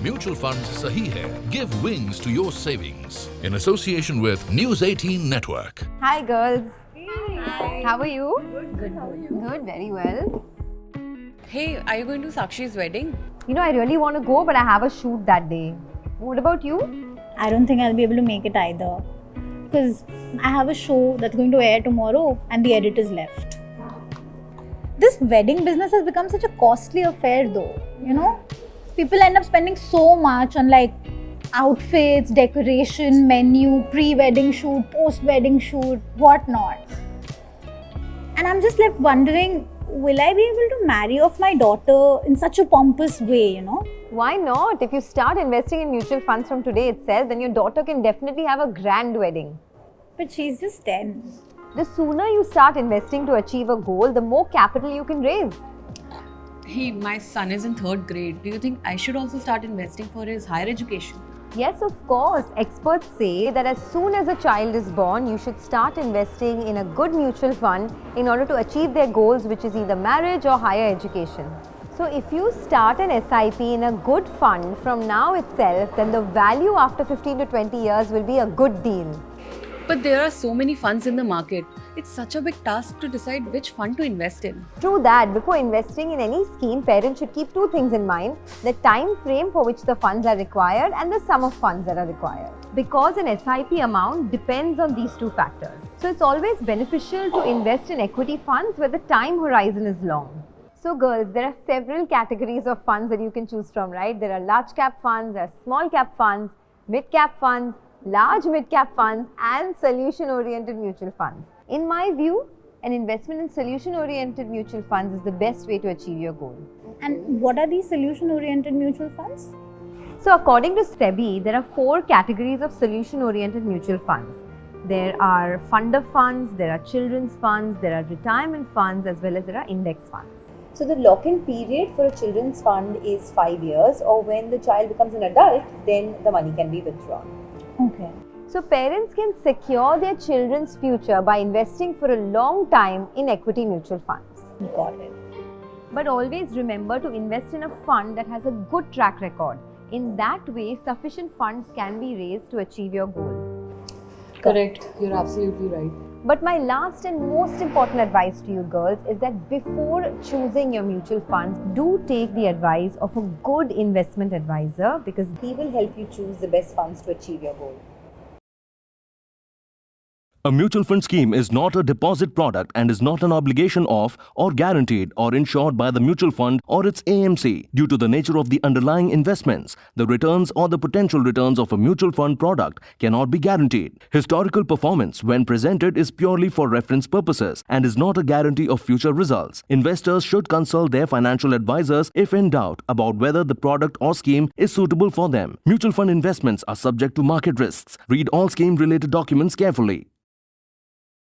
Mutual funds sahi hai. Give wings to your savings. In association with News 18 Network. Hi girls. Hi. How are you? Good. How are you? Good, very well. Hey, are you going to Sakshi's wedding? You know, I really want to go, but I have a shoot that day. What about you? I don't think I'll be able to make it either. Because I have a show that's going to air tomorrow and the edit is left. This wedding business has become such a costly affair though, you know? People end up spending so much on like outfits, decoration, menu, pre-wedding shoot, post-wedding shoot, whatnot. And I'm just left wondering, will I be able to marry off my daughter in such a pompous way, you know? Why not? If you start investing in mutual funds from today itself, then your daughter can definitely have a grand wedding. But she's just 10. The sooner you start investing to achieve a goal, the more capital you can raise. Hey, my son is in 3rd grade. Do you think I should also start investing for his higher education? Yes, of course. Experts say that as soon as a child is born, you should start investing in a good mutual fund in order to achieve their goals, which is either marriage or higher education. So if you start an SIP in a good fund from now itself, then the value after 15 to 20 years will be a good deal. But there are so many funds in the market. It's such a big task to decide which fund to invest in. True that. Before investing in any scheme, parents should keep two things in mind: the time frame for which the funds are required and the sum of funds that are required. Because an SIP amount depends on these two factors. So it's always beneficial to invest in equity funds where the time horizon is long. So girls, there are several categories of funds that you can choose from, right? There are large cap funds, there are small cap funds, mid cap funds, large mid-cap funds and solution-oriented mutual funds. In my view, an investment in solution-oriented mutual funds is the best way to achieve your goal. And what are these solution-oriented mutual funds? So according to SEBI, there are 4 categories of solution-oriented mutual funds. There are fund of funds, there are children's funds, there are retirement funds, as well as there are index funds. So the lock-in period for a children's fund is 5 years, or when the child becomes an adult, then the money can be withdrawn. Okay. So parents can secure their children's future by investing for a long time in equity mutual funds. Got it. But always remember to invest in a fund that has a good track record. In that way, sufficient funds can be raised to achieve your goal. Correct. You're absolutely right. But my last and most important advice to you girls is that before choosing your mutual funds, do take the advice of a good investment advisor, because he will help you choose the best funds to achieve your goal. A mutual fund scheme is not a deposit product and is not an obligation of or guaranteed or insured by the mutual fund or its AMC. Due to the nature of the underlying investments, the returns or the potential returns of a mutual fund product cannot be guaranteed. Historical performance when presented is purely for reference purposes and is not a guarantee of future results. Investors should consult their financial advisors if in doubt about whether the product or scheme is suitable for them. Mutual fund investments are subject to market risks. Read all scheme-related documents carefully.